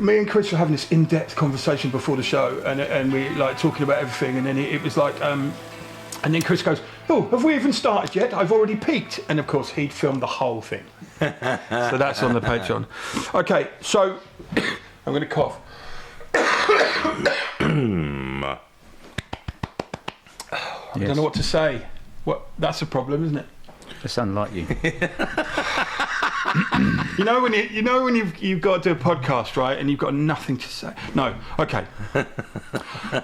me and Chris were having this in-depth conversation before the show, and we like talking about everything, and then it was like, and then Chris goes, "Oh, have we even started yet? I've already peaked." And of course, he'd filmed the whole thing, so that's on the Patreon. Okay, so I'm going to cough. I don't know what to say. That's a problem, isn't it? It's unlike you. You know when you've got to do a podcast, right, and you've got nothing to say. No, okay.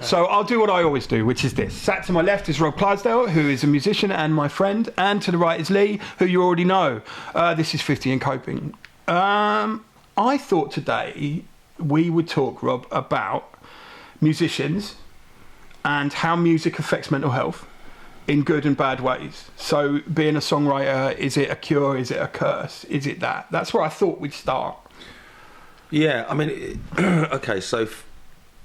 So I'll do what I always do, which is this. Sat to my left is Rob Clydesdale, who is a musician and my friend, and to the right is Lee, who you already know. This is 50 and Coping. I thought today we would talk, Rob, about musicians and how music affects mental health in good and bad ways. So being a songwriter, is it a cure? Is it a curse? Is it that? That's where I thought we'd start. Yeah, I mean, okay, so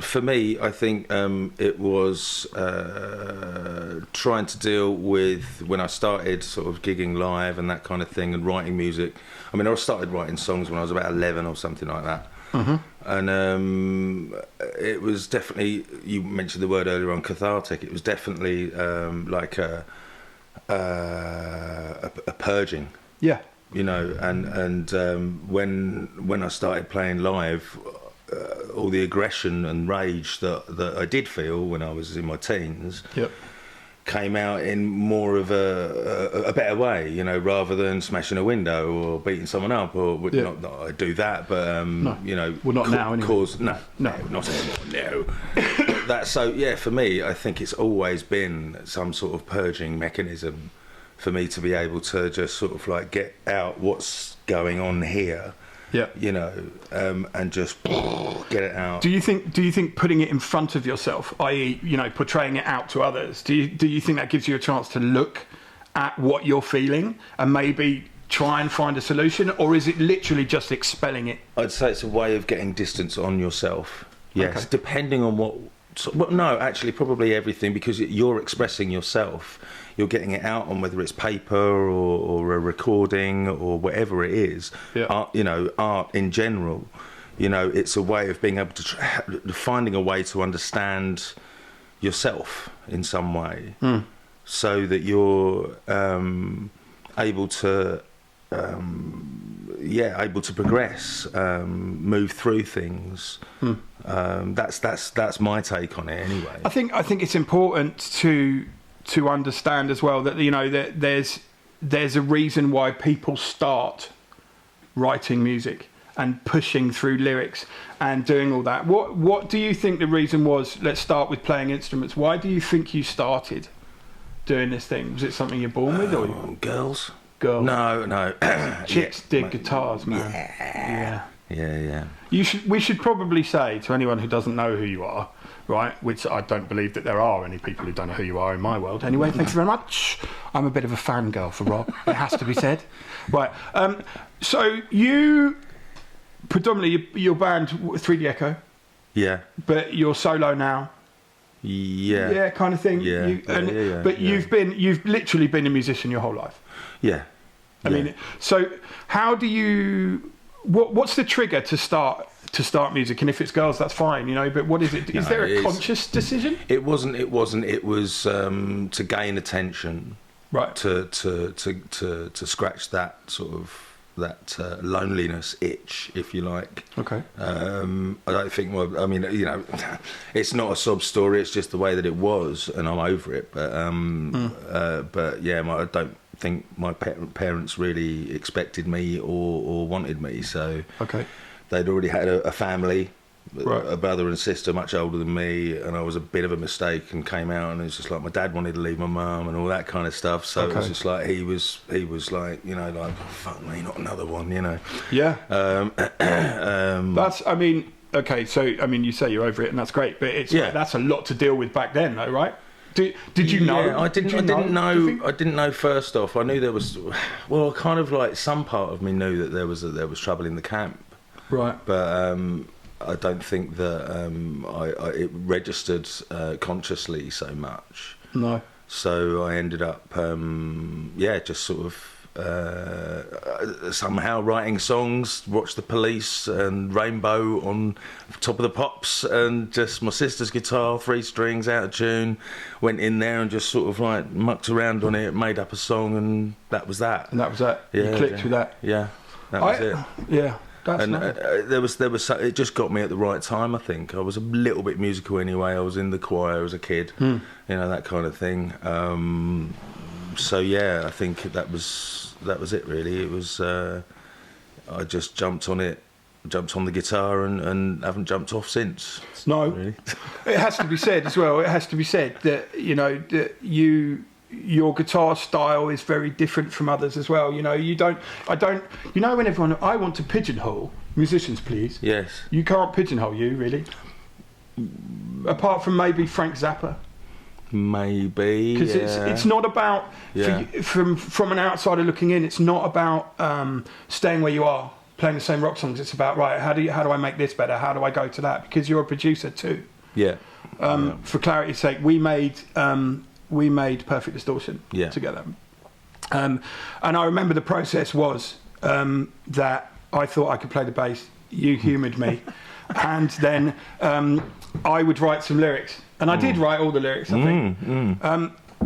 for me, I think it was trying to deal with when I started sort of gigging live and that kind of thing and writing music. I mean, I started writing songs when I was about 11 or something like that. Mm-hmm. And it was definitely, you mentioned the word earlier on, cathartic. It was definitely like a purging. Yeah. You know, and when I started playing live, all the aggression and rage that I did feel when I was in my teens. Yep. Came out in more of a better way, you know, rather than smashing a window or beating someone up, or not that I do that, but no. you know, well, not now anyway. No, not anymore. No. That so yeah, for me, I think it's always been some sort of purging mechanism for me to be able to just sort of like get out what's going on here. Yeah, you know, and just get it out. Do you think putting it in front of yourself, i.e., you know, portraying it out to others, do you think that gives you a chance to look at what you're feeling and maybe try and find a solution, or is it literally just expelling it? I'd say it's a way of getting distance on yourself. Yes, okay. Depending on what. Well, no, actually, probably everything, because you're expressing yourself. You're getting it out on whether it's paper or a recording or whatever it is. Yeah. Art, you know, art in general. You know, it's a way of being able to finding a way to understand yourself in some way, so that you're able to, able to progress, move through things. That's my take on it, anyway. I think it's important to understand as well that, you know, that there's a reason why people start writing music and pushing through lyrics and doing all that. What do you think the reason was? Let's start with playing instruments. Why do you think you started doing this thing? Was it something you're born with, or girls? No. Chicks dig guitars, man. Yeah. We should probably say to anyone who doesn't know who you are, right, which I don't believe that there are any people who don't know who you are in my world. Anyway, thank you very much. I'm a bit of a fangirl for Rob. It has to be said. Right. So you predominantly your band 3D Echo. Yeah. But you're solo now. Yeah. Yeah, kind of thing. Yeah. But you've literally been a musician your whole life. Yeah. I mean, so how do you? What's the trigger to start music? And if it's girls, that's fine, you know. But what is it? Is there a conscious decision? It wasn't. It was to gain attention, right? To scratch that sort of loneliness itch, if you like. Okay. I don't think. Well, I mean, you know, it's not a sob story. It's just the way that it was, and I'm over it. But yeah, I don't think my parents really expected me or wanted me, so okay, they'd already had a family, right. A brother and sister much older than me, and I was a bit of a mistake and came out, and it was just like my dad wanted to leave my mum and all that kind of stuff, so okay. It was just like he was like, you know, like, oh, fuck me, not another one, you know. Yeah. That's, I mean, okay, so I mean, you say you're over it, and that's great, but it's that's a lot to deal with back then, though, right? Did you know? Yeah, I didn't know. First off, I knew there was. Well, kind of like some part of me knew that there was trouble in the camp. Right. But I don't think that it registered consciously so much. No. So I ended up, just sort of somehow writing songs, watched The Police and Rainbow on Top of the Pops, and just my sister's guitar, 3 strings, out of tune, went in there and just sort of like mucked around on it, made up a song, and that was that. And that was that. You clicked with that. Yeah, that was it. Yeah. That's And nice. it just got me at the right time. I think I was a little bit musical anyway. I was in the choir as a kid, you know, that kind of thing. So yeah, I think that was it really. It was I just jumped on the guitar and haven't jumped off since. No, really. It has to be said as well. It has to be said that your guitar style is very different from others as well. You know, when everyone, I want to pigeonhole musicians, please. Yes. You can't pigeonhole you, really. Apart from maybe Frank Zappa. Maybe. Because it's not about, from an outsider looking in, it's not about staying where you are, playing the same rock songs. It's about, right, how do I make this better? How do I go to that? Because you're a producer too. Yeah. For clarity's sake, we made Perfect Distortion together. And I remember the process was that I thought I could play the bass. You humoured me. And then I would write some lyrics. And I did write all the lyrics, I think.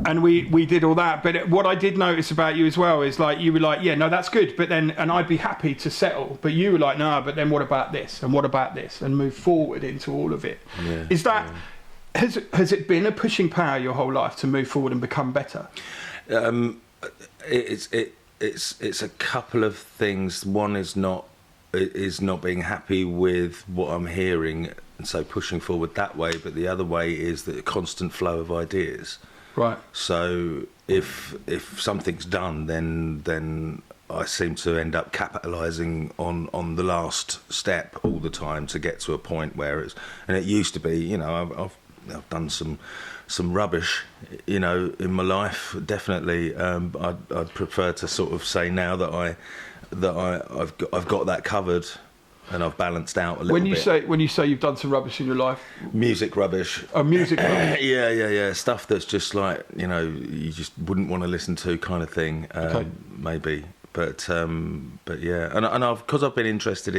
And we did all that. But what I did notice about you as well is like, you were like, yeah, no, that's good. But then, and I'd be happy to settle. But you were like, no, but then what about this? And what about this? And move forward into all of it. Yeah, is that... Has it been a pushing power your whole life to move forward and become better? It's a couple of things. One is not being happy with what I'm hearing, and so pushing forward that way. But the other way is the constant flow of ideas. Right. So if something's done, then I seem to end up capitalising on the last step all the time to get to a point where it used to be, you know, I've done some rubbish, you know, in my life. Definitely, I'd prefer to sort of say now that I've got that covered, and I've balanced out a little bit. When you say you've done some rubbish in your life, music rubbish. Oh, music rubbish. Yeah. Stuff that's just like, you know, you just wouldn't want to listen to, kind of thing. Okay. Maybe, but yeah, and because I've been interested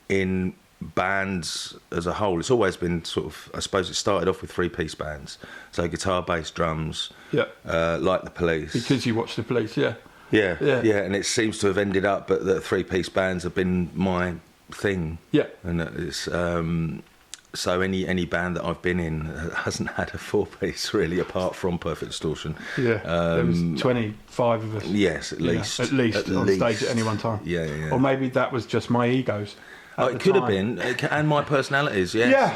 in bands as a whole, it's always been sort of, I suppose it started off with 3-piece bands, so guitar, bass, drums, like The Police. Because you watched The Police, yeah, and it seems to have ended up, but the 3-piece bands have been my thing, and it's so any band that I've been in hasn't had a 4-piece really, apart from Perfect Distortion. There was 25 of us. Yes, at least on stage at any one time. Yeah. Or maybe that was just my egos. It could have been, and my personalities, yes.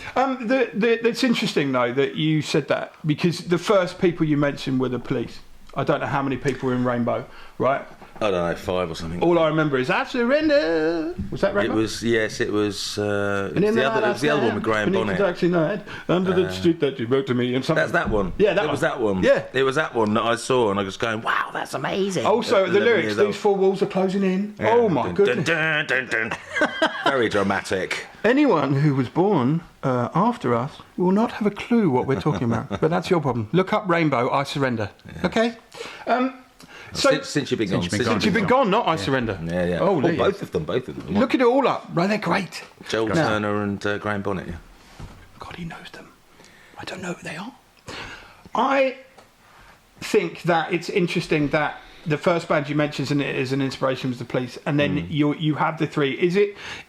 It's interesting, though, that you said that, because the first people you mentioned were The Police. I don't know how many people were in Rainbow, right? I don't know, 5 or something. All I remember is, I surrender. Was that Rainbow? It was the other one with Graham Bonnet. Under the street that you wrote to me. And that's that one. Yeah, it was that one. Yeah. It was that one that I saw, and I was going, wow, that's amazing. Also, the lyrics, these 4 walls are closing in. Yeah. Oh, my goodness. Dun, dun, dun, dun. Very dramatic. Anyone who was born after us will not have a clue what we're talking about. But that's your problem. Look up Rainbow, I Surrender. Yeah. Okay? Since you've been gone. Since you've been gone, not I Surrender. Yeah. Oh, both of them. Look it all up. Right, they're great. Joel Turner and Graham Bonnet, yeah. God, he knows them. I don't know who they are. I think that it's interesting that the first band you mentioned as an inspiration was The Police, and then you have the 3.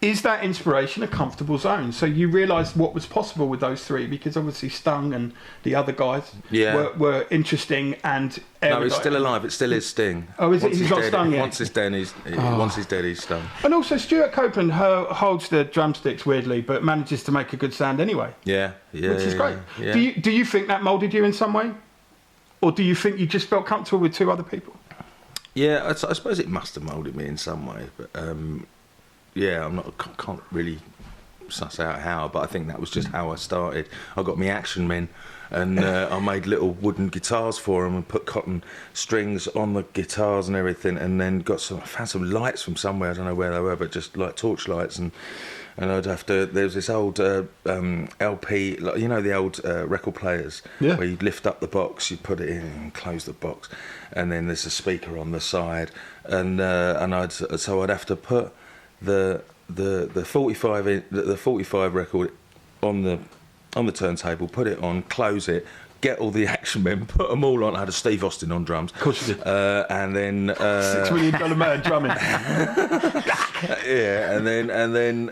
Is that inspiration a comfortable zone? So you realised what was possible with those 3, because obviously Stung and the other guys were interesting and erudite. No, he's still alive. It still is Sting. Oh, is it? He's not Stung yet. Once he's dead, he's Stung. And also Stuart Copeland holds the drumsticks weirdly, but manages to make a good sound anyway. Yeah, which is great. Yeah. Do you think that moulded you in some way, or do you think you just felt comfortable with 2 other people? Yeah, I suppose it must have moulded me in some way, but I can't really suss out how, but I think that was just how I started. I got me Action Men, and I made little wooden guitars for them and put cotton strings on the guitars and everything, and then I found some lights from somewhere, I don't know where they were, but just like torch lights, and I'd have to, there's this old LP, like, you know, the old record players, where you'd lift up the box, you'd put it in and close the box, and then there's a speaker on the side, and I'd have to put the 45 record on the turntable, put it on, close it, get all the Action Men, put them all on. I had a Steve Austin on drums. Of course you did. And then $6 million man drumming. Yeah, and then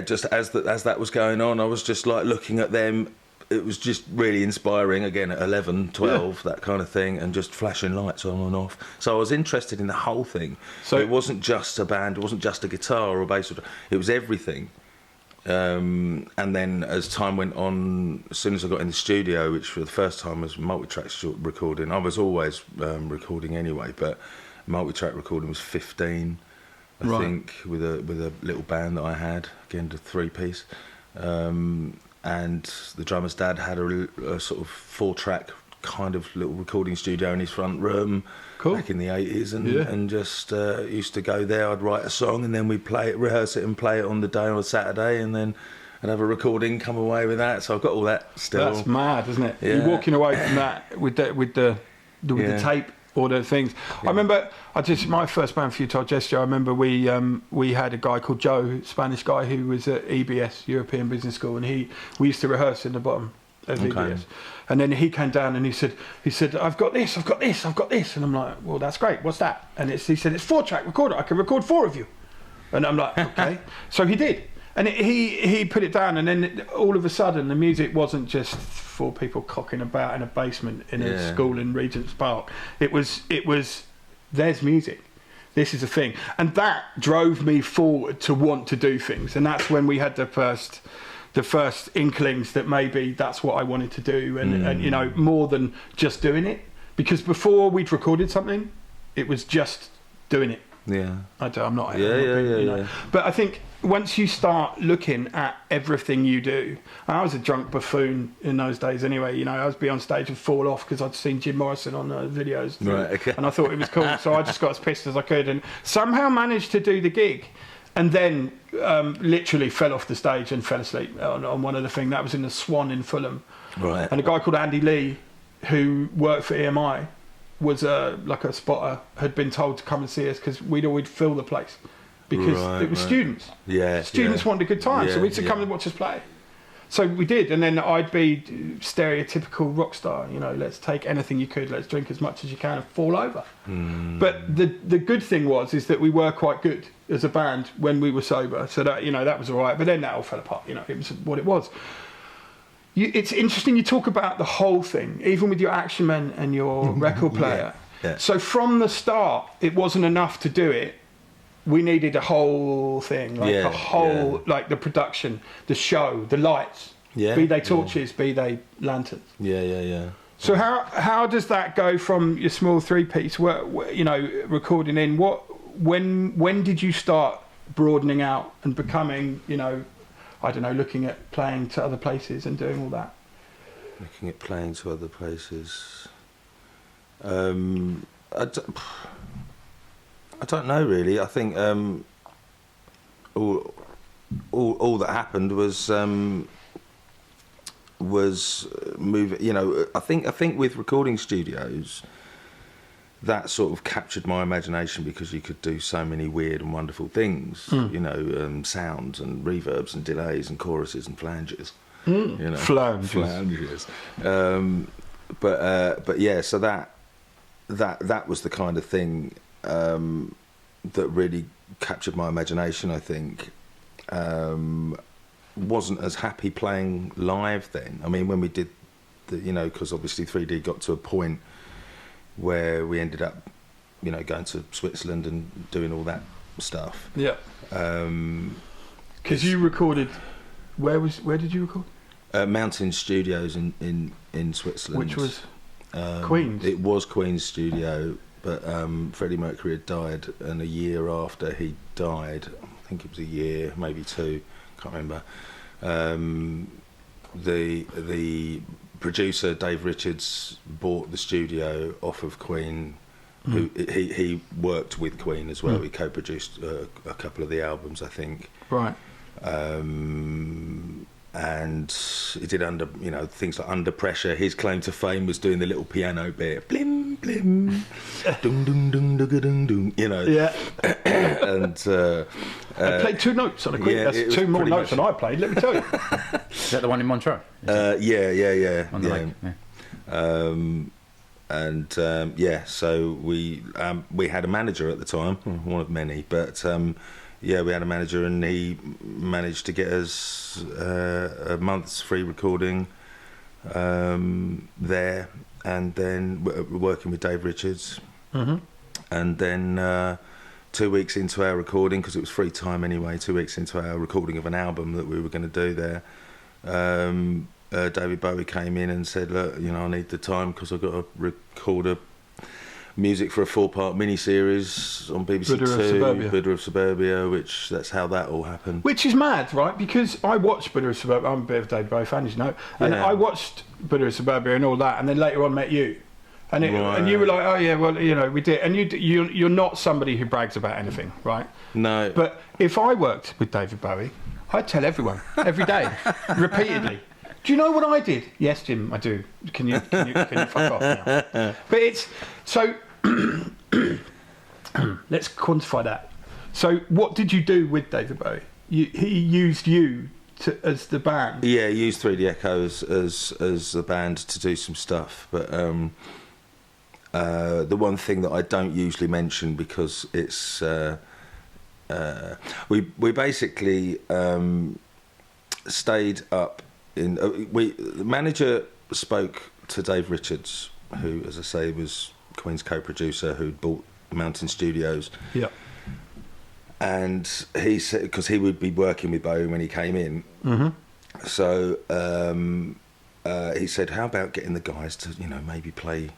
just as that was going on, I was just like looking at them. It was just really inspiring, again, at 11, 12, that kind of thing, and just flashing lights on and off. So I was interested in the whole thing. So it wasn't just a band, it wasn't just a guitar or a bass, it was everything. And then as time went on, as soon as I got in the studio, which for the first time was multi-track recording, I was always recording anyway, but multi-track recording was 15, I think, with a little band that I had, again, the 3-piece. And the drummer's dad had a sort of 4-track kind of little recording studio in his front room back in the 80s, and just used to go there. I'd write a song, and then we'd rehearse it and play it on the day on a Saturday, and then I'd have a recording, come away with that. So I've got all that still. That's mad, isn't it? Yeah. You're walking away from that with the tape. All the things. Yeah. I remember, my first band, Futile Gesture, I remember we had a guy called Joe, Spanish guy, who was at EBS, European Business School, and we used to rehearse in the bottom of EBS. And then he came down and he said, I've got this. And I'm like, well, that's great. What's that? And he said, it's 4-track recorder. I can record 4 of you. And I'm like, okay. So he did. And he put it down, and then all of a sudden the music wasn't just 4 people cocking about in a basement in a school in Regent's Park. It was there's music. This is a thing, and that drove me forward to want to do things. And that's when we had the first inklings that maybe that's what I wanted to do, and you know, more than just doing it. Because before we'd recorded something, it was just doing it. Yeah, I'm not. But I think once you start looking at everything you do, I was a drunk buffoon in those days anyway. You know, I was be on stage and fall off because I'd seen Jim Morrison on the videos, and I thought it was cool. So I just got as pissed as I could, and somehow managed to do the gig, and then literally fell off the stage and fell asleep on one of the things. That was in the Swan in Fulham, right? And a guy called Andy Lee, who worked for EMI, was like a spotter, had been told to come and see us because we'd fill the place because it was students. Students wanted a good time, so we'd come and watch us play. So we did, and then I'd be stereotypical rock star. You know, let's take anything you could, let's drink as much as you can and fall over. But the good thing is that we were quite good as a band when we were sober, so that, you know, that was all right. But then that all fell apart. You know, it was what it was. It's interesting you talk about the whole thing, even with your Action Men and your record player. So from the start, it wasn't enough to do it. We needed a whole thing, like like the production, the show, the lights, be they torches, be they lanterns. So how does that go from your small 3-piece, you know, recording in? When did you start broadening out and becoming, you know, I don't know, looking at playing to other places and doing all that? Looking at playing to other places. I don't know really. I think all that happened was moving. You know, I think with recording studios, that sort of captured my imagination because you could do so many weird and wonderful things, you know, sounds and reverbs and delays and choruses and flanges, you know, flanges. But yeah, so that was the kind of thing that really captured my imagination. I think wasn't as happy playing live then. I mean, when we did you know, because obviously 3D got to a point where we ended up, you know, going to Switzerland and doing all that stuff. Yeah. Because you recorded, where did you record? Mountain Studios in Switzerland. Which was Queen's? It was Queen's studio, but Freddie Mercury had died, and a year after he died, I think think it was a year, maybe 2, can't remember. The producer Dave Richards bought the studio off of Queen. Who he worked with Queen as well. He co-produced a couple of the albums, I think. Right. And he did things like Under Pressure. His claim to fame was doing the little piano bit, blim blim, dum dum dum dum dum dum. Yeah. And I played 2 notes on a quick. yeah, That's 2 more notes than I played. Let me tell you. Is that the one in Montreux? Yeah. On the lake. Yeah. So we had a manager at the time, one of many, but we had a manager, and he managed to get us a month's free recording there, and then working with Dave Richards, and then 2 weeks into our recording, because it was free time anyway, 2 weeks into our recording of an album that we were going to do there, David Bowie came in and said, look, I need the time because I've got to record music for a 4-part mini-series on BBC Two, Buddha of Suburbia, that's how that all happened. Which is mad, right? Because I watched Buddha of Suburbia. I'm a bit of a David Bowie fan, as you know. And I watched Buddha of Suburbia and all that, and then later on met you. And you were like, oh yeah, well, we did. And you're not somebody who brags about anything, right? No. But if I worked with David Bowie, I'd tell everyone, every day, repeatedly. Do you know what I did? Yes, Jim, I do. Can you fuck off now? But it's so. Let's quantify that. So, what did you do with David Bowie? He used you as the band. Yeah, he used 3D Echo as the band to do some stuff. But the one thing that I don't usually mention, because it's we basically stayed up. The manager spoke to Dave Richards, who, as I say, was Queen's co-producer, who'd bought Mountain Studios. Yeah. And he said, because he would be working with Bowie when he came in, so he said, how about getting the guys to maybe play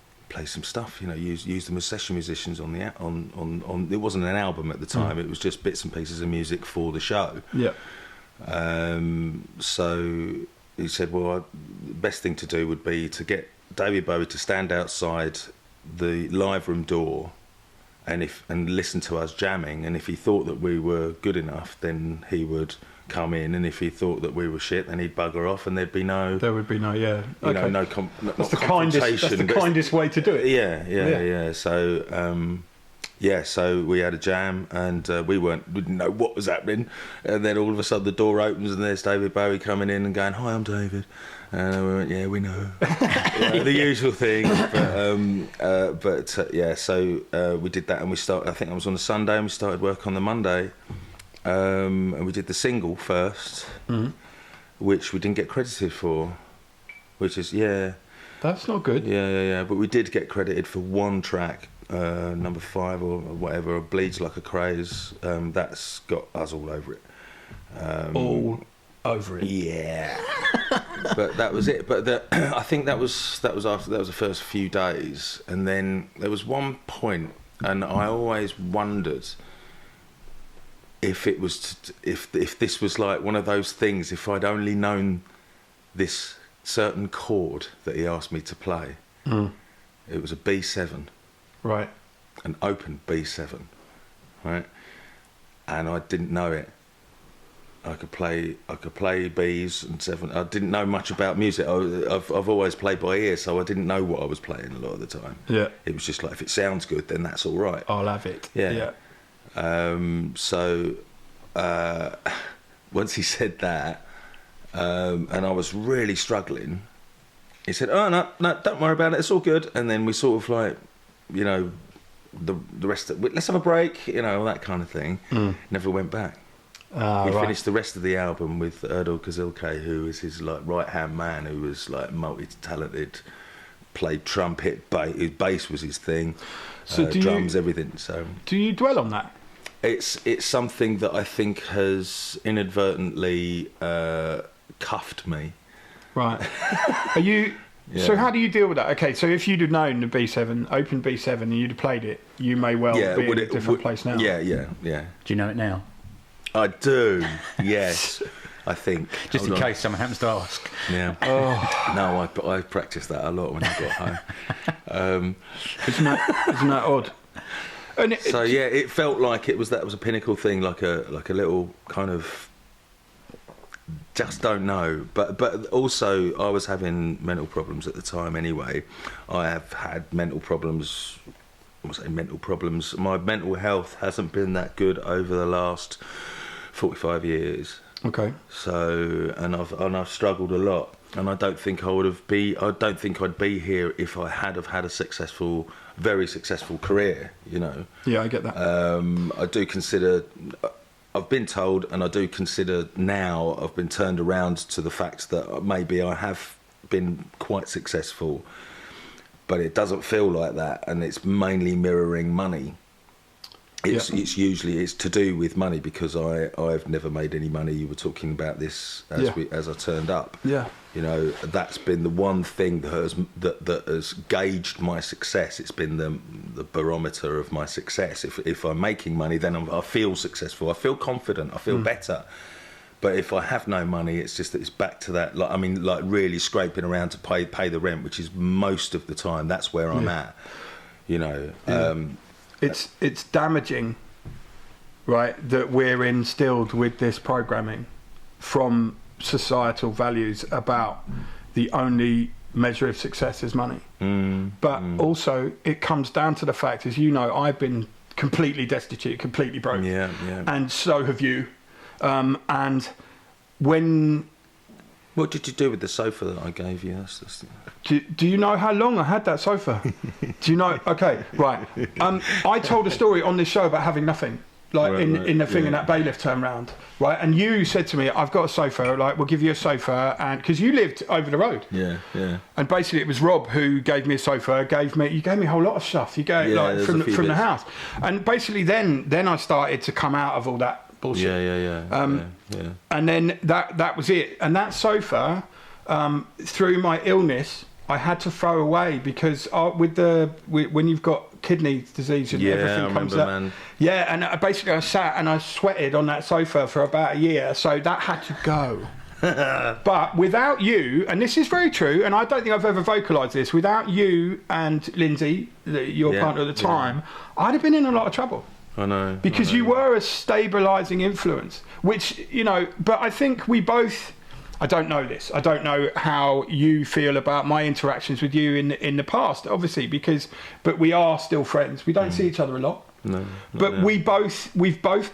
some stuff, use them as session musicians on it wasn't an album at the time, it was just bits and pieces of music for the show. Yeah. So he said, well, the best thing to do would be to get David Bowie to stand outside the live room door and listen to us jamming, and if he thought that we were good enough, then he would come in, and if he thought that we were shit, then he'd bugger off, and there would be no that's the kindest way to do it. Yeah. So we had a jam, and we didn't know what was happening, and then all of a sudden the door opens and there's David Bowie coming in and going, "Hi, I'm David," and we went, "Yeah, we know," the usual thing. So we did that, and we started. I think it was on a Sunday, and we started work on the Monday, and we did the single first, which we didn't get credited for, which is that's not good. Yeah. But we did get credited for one track. Number 5 or whatever, Bleeds Like a Craze, that's got us all over it. All over it. Yeah. But that was it. But I think that was the first few days, and then there was one point, and I always wondered if it was if this was like one of those things. If I'd only known this certain chord that he asked me to play, it was a B7. Right. An open B7, right? And I didn't know it. I could play Bs and 7. I didn't know much about music. I've always played by ear, so I didn't know what I was playing a lot of the time. Yeah. It was just like, if it sounds good, then that's all right. I'll have it. Yeah. Once he said that, and I was really struggling, he said, "Oh no, don't worry about it. It's all good." And then we sort of like, the rest of, let's have a break, all that kind of thing. Never went back. We finished the rest of the album with Erdal Kazilke, who was his like right hand man, who was like multi-talented, played trumpet, bass was his thing, so drums, everything. So do you dwell on that? It's something that I think has inadvertently cuffed me. Right. Are you? Yeah. So how do you deal with that? Okay, so if you'd have known the B7, open B7, and you'd have played it, you may well be in a different place now. Yeah. Do you know it now? I do. Yes, I think. Just in case someone happens to ask. Yeah. Oh, No, I practiced that a lot when I got home. isn't that odd? And So yeah, it felt like that was a pinnacle thing, like a little kind of just don't know. But also I was having mental problems at the time anyway. I have had mental problems. I won't say mental problems. My mental health hasn't been that good over the last 45 years. Okay. So and I've struggled a lot, and I don't think I'd be here if I had have had a very successful career. You know. Yeah, I get that. I do consider. I've been told, and I do consider now. I've been turned around to the fact that maybe I have been quite successful, but it doesn't feel like that, and it's mainly mirroring money. It's usually to do with money, because I've never made any money. You were talking about this as I turned up. Yeah. You know, that's been the one thing that has gauged my success. It's been the barometer of my success. If I'm making money, then I feel successful. I feel confident. I feel better. But if I have no money, it's just that it's back to that. Like really scraping around to pay the rent, which is most of the time. That's where I'm at. You know. Yeah. It's damaging, right, that we're instilled with this programming from societal values about the only measure of success is money. But also it comes down to the fact, as you know, I've been completely destitute, completely broke. Yeah. And so have you. And when... What did you do with the sofa that I gave you? Do you know how long I had that sofa? Do you know? Okay, right. I told a story on this show about having nothing, in the thing, and that bailiff turned round, right? And you said to me, "I've got a sofa. Like, we'll give you a sofa," and because you lived over the road. Yeah. And basically, it was Rob who gave me a sofa. You gave me a whole lot of stuff. You gave from the house, and basically, then I started to come out of all that bullshit. Yeah. And then that was it. And that sofa, through my illness, I had to throw away, because when you've got kidney disease and everything comes up. Man. Yeah, and basically I sat and I sweated on that sofa for about a year, so that had to go. But without you, and this is very true, and I don't think I've ever vocalised this, without you and Lindsay, your partner at the time, I'd have been in a lot of trouble. I know. Because you were a stabilising influence, which, you know, but I think we both... I don't know this. I don't know how you feel about my interactions with you in the past, obviously, but we are still friends. We don't see each other a lot. No. But we've both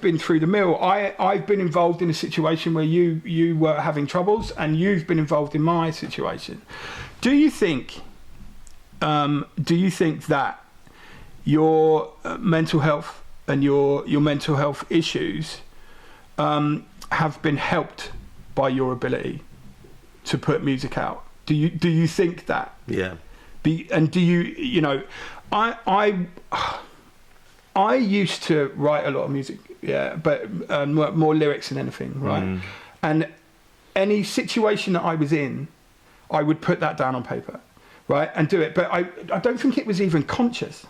been through the mill. I've been involved in a situation where you were having troubles, and you've been involved in my situation. Do you think that your mental health and your mental health issues have been helped by your ability to put music out? Do you think that? Yeah. And do you know, I used to write a lot of music, but more lyrics than anything, right? And any situation that I was in, I would put that down on paper, right, and do it. But I don't think it was even conscious.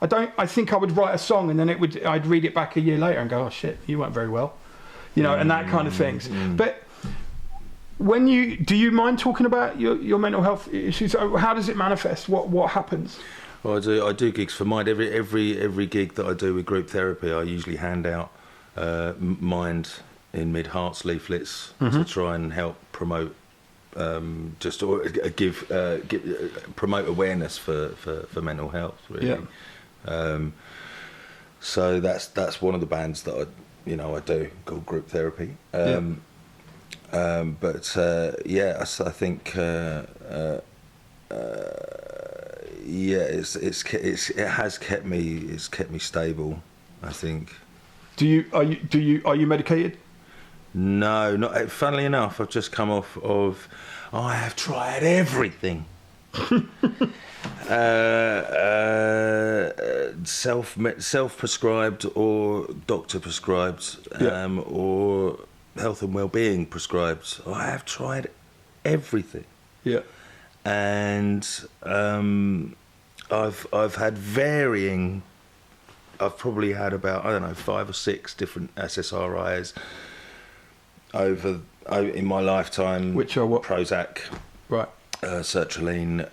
I think I would write a song, and then I'd read it back a year later and go, oh shit, you weren't very well, you know, and that kind of things. But do you mind talking about your mental health issues? How does it manifest? What happens? Well, I do gigs for Mind. Every gig that I do with group therapy, I usually hand out Mind in mid-hearts leaflets to try and help promote, promote awareness for mental health. Really. Yeah. So that's one of the bands that I do, called group therapy. But I think it has kept me stable, I think. Are you medicated? No, not. Funnily enough, I've just come off of. I have tried everything. Self-prescribed or doctor prescribed, or health and well-being prescribed. I have tried everything. Yeah. And I've had varying I've probably had about, I don't know, 5 or 6 different SSRIs in my lifetime. Which are what? Prozac, Right. sertraline,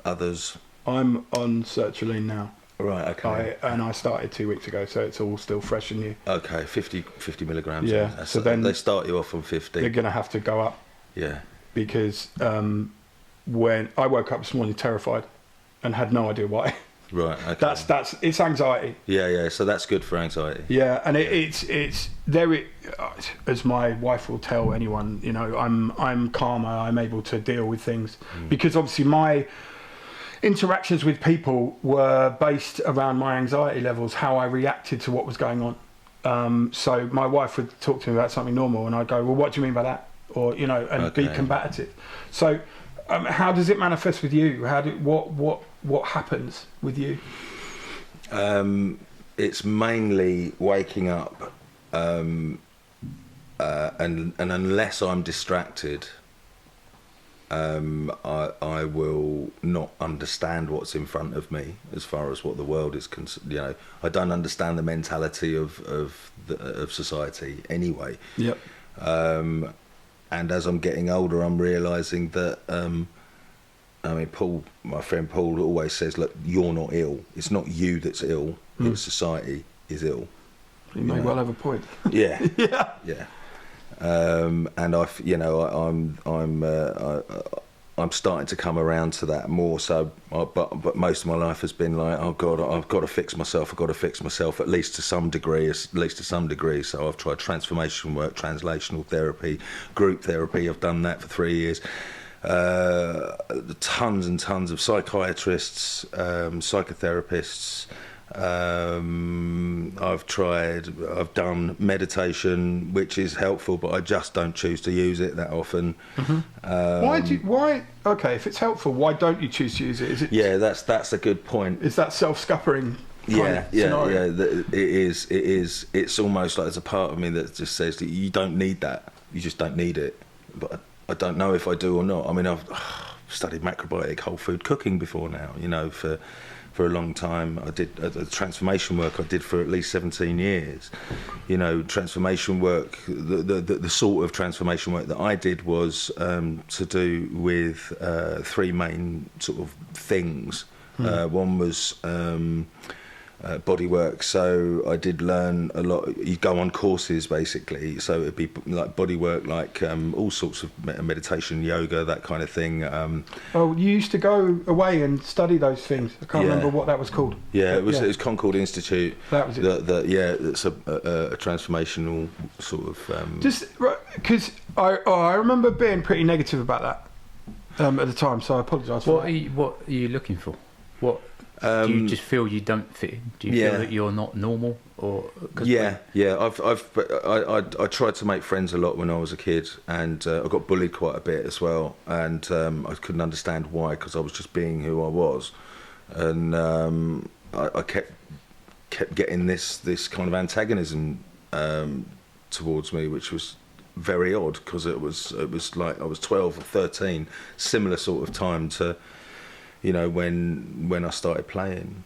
others. I'm on sertraline now. Right, okay. I started 2 weeks ago, so it's all still fresh in you. Okay, 50 milligrams. Yeah, so then they start you off on 50. They're going to have to go up. Yeah. Because when I woke up this morning terrified and had no idea why. Right, okay. It's anxiety. Yeah, so that's good for anxiety. Yeah, and it's there. As my wife will tell anyone, you know, I'm calmer. I'm able to deal with things because obviously my interactions with people were based around my anxiety levels, how I reacted to what was going on. So my wife would talk to me about something normal, and I'd go, "Well, what do you mean by that?" Or and be combative. So, how does it manifest with you? What happens with you? It's mainly waking up, and unless I'm distracted, I will not understand what's in front of me as far as what the world is concerned. You know, I don't understand the mentality of society anyway. Yep. And as I'm getting older, I'm realising that. I mean, Paul, my friend Paul, always says, "Look, you're not ill. It's not you that's ill. It's society is ill." You may well have a point. Yeah. Yeah. And I'm starting to come around to that more. So, but most of my life has been like, oh God, I've got to fix myself. I've got to fix myself, at least to some degree. So I've tried transformation work, translational therapy, group therapy. I've done that for 3 years. Tons and tons of psychiatrists, psychotherapists. I've done meditation, which is helpful, but I just don't choose to use it that often. Why? Okay, if it's helpful, why don't you choose to use it? Is it? Yeah, that's a good point. Is that self-scuppering? Yeah. It is. It's almost like there's a part of me that just says that you don't need that. You just don't need it. But I don't know if I do or not. I mean, I've studied macrobiotic whole food cooking before now. You know, for a long time. I did the transformation work I did for at least 17 years. You know, transformation work, the sort of transformation work that I did was to do with 3 main sort of things. One was body work, so I did learn a lot. You go on courses basically, so it'd be like body work, like all sorts of meditation, yoga, that kind of thing. Oh, you used to go away and study those things. I can't remember what that was called. Yeah, it was Concord Institute. That was it. It's a transformational sort of. Just because I remember being pretty negative about that at the time, so I apologise for that. What are you looking for? What? Do you just feel you don't fit in? Do you feel that you're not normal, or? Yeah. I tried to make friends a lot when I was a kid, and I got bullied quite a bit as well, and I couldn't understand why, because I was just being who I was, and I kept getting this kind of antagonism towards me, which was very odd, because it was like I was 12 or 13, similar sort of time to. You know, when I started playing,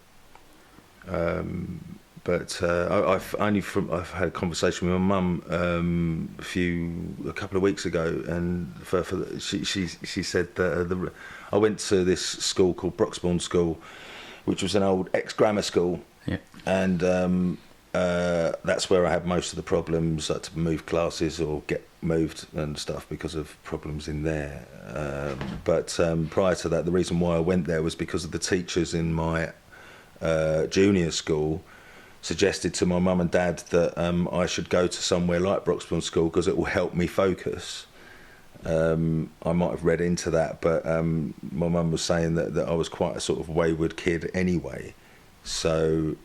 but I've had a conversation with my mum a couple of weeks ago, and she said that I went to this school called Broxbourne School, which was an old ex-grammar school, and that's where I had most of the problems. I had to move classes or get moved and stuff because of problems in there. But prior to that, the reason why I went there was because of the teachers in my junior school suggested to my mum and dad that I should go to somewhere like Broxbourne School because it will help me focus. I might have read into that, but my mum was saying that I was quite a sort of wayward kid anyway. So...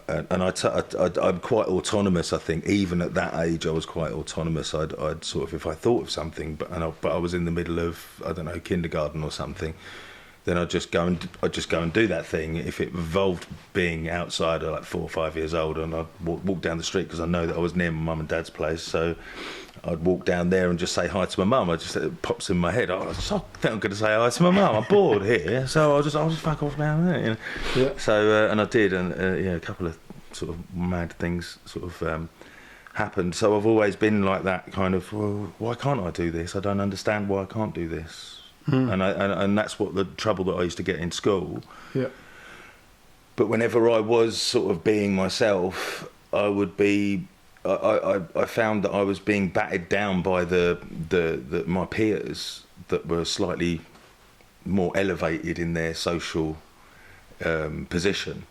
and I'm quite autonomous. I think even at that age, I was quite autonomous. I'd sort of, if I thought of something, but I was in the middle of, I don't know, kindergarten or something, then I'd just go and do that thing. If it involved being outside at like 4 or 5 years old, and I'd walk down the street because I know that I was near my mum and dad's place, so I'd walk down there and just say hi to my mum. It pops in my head. I think I'm going to say hi to my mum. I'm bored here, so I'll just fuck off down there. You know? Yeah. So and I did, and a couple of sort of mad things sort of happened. So I've always been like that kind of. Well, why can't I do this? I don't understand why I can't do this. And that's what the trouble that I used to get in school. Yeah. But whenever I was sort of being myself, I would be. I found that I was being batted down by my peers that were slightly more elevated in their social position.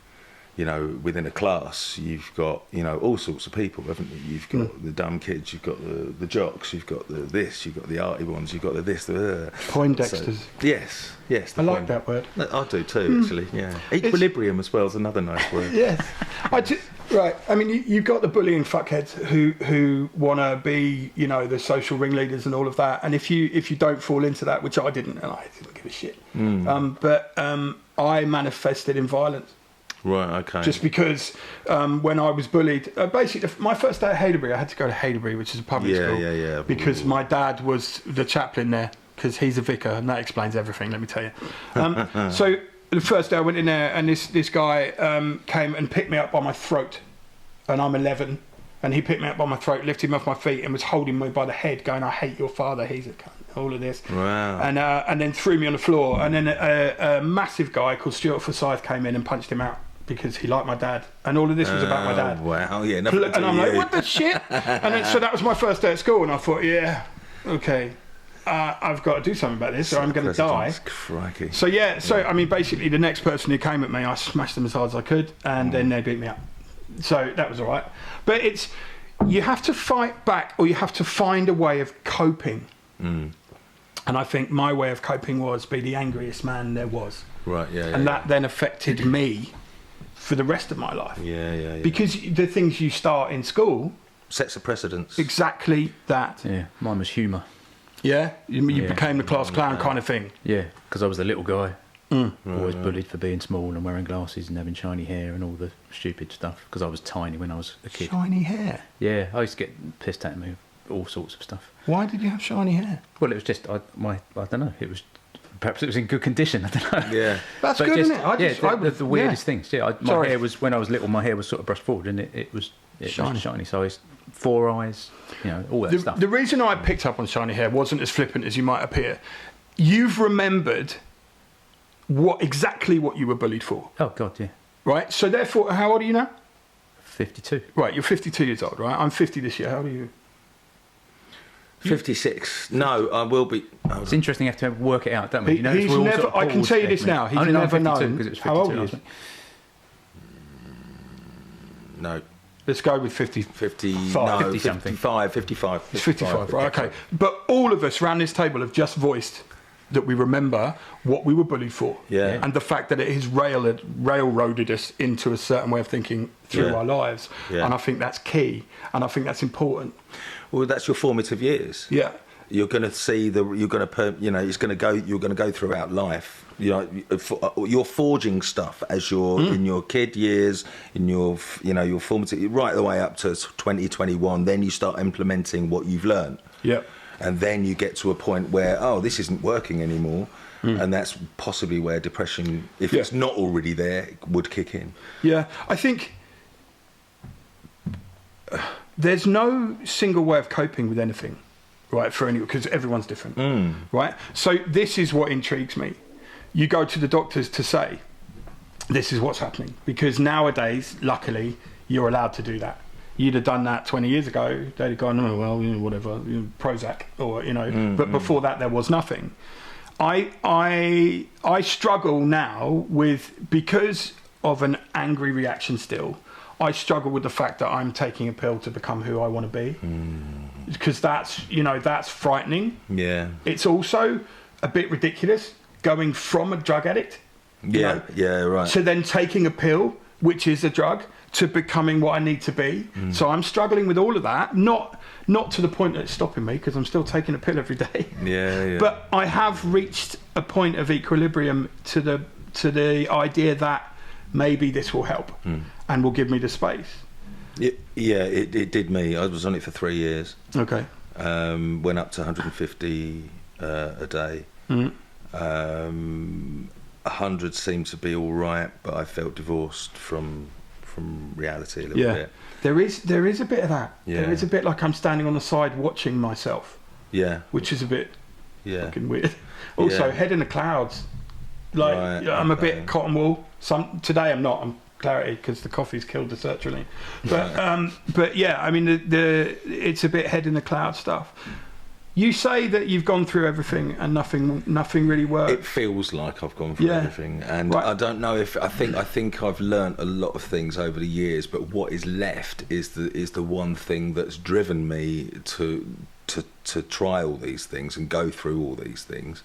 You know, within a class, you've got, you know, all sorts of people, haven't you? You've got the dumb kids, you've got the jocks, you've got the this, you've got the arty ones, you've got the this, the Poindexters. So, yes. I like that word. I do too, actually. Yeah, equilibrium as well is another nice word. Yes, right. I mean, you've got the bullying fuckheads who want to be, you know, the social ringleaders and all of that. And if you don't fall into that, which I didn't, and I didn't give a shit. But I manifested in violence. Right, okay. Just because when I was bullied, basically my first day at Haileybury, I had to go to Haileybury, which is a public school. Yeah. Because my dad was the chaplain there, because he's a vicar, and that explains everything, let me tell you. So the first day I went in there, and this guy came and picked me up by my throat, and I'm 11, and he picked me up by my throat, lifted me off my feet, and was holding me by the head, going, "I hate your father, he's a cunt," all of this. Wow. And then threw me on the floor, and then a massive guy called Stuart Forsyth came in and punched him out, because he liked my dad, and all of this was about my dad. Wow, yeah. And I'm like, what the shit? And then, so that was my first day at school, and I thought, yeah, okay, I've got to do something about this, or I'm going to die. Crikey. So I mean, basically, the next person who came at me, I smashed them as hard as I could, and then they beat me up. So that was all right. But you have to fight back, or you have to find a way of coping. And I think my way of coping was be the angriest man there was. Right, yeah. And that then affected me for the rest of my life. Yeah. Because the things you start in school sets a precedence. Exactly that. Yeah, mine was humour. Yeah? You became the class clown kind of thing. Yeah, because I was the little guy. Always bullied for being small and wearing glasses and having shiny hair and all the stupid stuff, because I was tiny when I was a kid. Shiny hair? Yeah, I used to get pissed at me with all sorts of stuff. Why did you have shiny hair? Well, it was just, I don't know, perhaps it was in good condition, I don't know. Yeah. That's good, isn't it? The weirdest things. Yeah, my hair was, when I was little, my hair was sort of brushed forward, and it was shiny. So it's 4 eyes, you know, all that stuff. The reason I picked up on shiny hair wasn't as flippant as you might appear. You've remembered exactly what you were bullied for. Oh, God, yeah. Right? So therefore, how old are you now? 52. Right, you're 52 years old, right? I'm 50 this year. How old are you? 56. No, I will be. It's interesting you have to work it out, don't we? You know, he's we're all never. sort of I can tell you this now. He's never known. It was 52 how old he is. No. Let's go with 50. 55. 55. It's 55, right? Okay. But all of us around this table have just voiced that we remember what we were bullied for. Yeah. And the fact that it has railroaded us into a certain way of thinking through our lives. Yeah. And I think that's key. And I think that's important. Well, that's your formative years. Yeah. You're going to see you're going to go throughout life. You know, you're forging stuff as you're in your kid years, in your formative, right the way up to 2021. Then you start implementing what you've learned. Yeah. And then you get to a point where, this isn't working anymore. And that's possibly where depression, if it's not already there, would kick in. Yeah, I think there's no single way of coping with anything, right, because everyone's different, right? So this is what intrigues me. You go to the doctors to say, this is what's happening. Because nowadays, luckily, you're allowed to do that. You'd have done that 20 years ago. They'd have gone, whatever, Prozac, or, but before that, there was nothing. I struggle now because of an angry reaction still. I struggle with the fact that I'm taking a pill to become who I want to be. Because that's frightening. Yeah. It's also a bit ridiculous going from a drug addict. Yeah, right. To then taking a pill, which is a drug, to becoming what I need to be. So I'm struggling with all of that, not to the point that it's stopping me, because I'm still taking a pill every day. Yeah. But I have reached a point of equilibrium to the idea that maybe this will help and will give me the space. It did me. I was on it for 3 years. Okay. Went up to 150 a day. 100 seemed to be all right, but I felt divorced from reality a little bit. There is a bit of that. There is a bit like I'm standing on the side watching myself. Yeah. Which is a bit fucking weird. Also, head in the clouds. Like I'm a bit cotton wool. Today I'm not. I'm clarity because the coffee's killed the sertraline. But yeah, I mean it's a bit head in the cloud stuff. You say that you've gone through everything and nothing really works. It feels like I've gone through everything, and I don't know if I think I've learnt a lot of things over the years, but what is left is the one thing that's driven me to try all these things and go through all these things.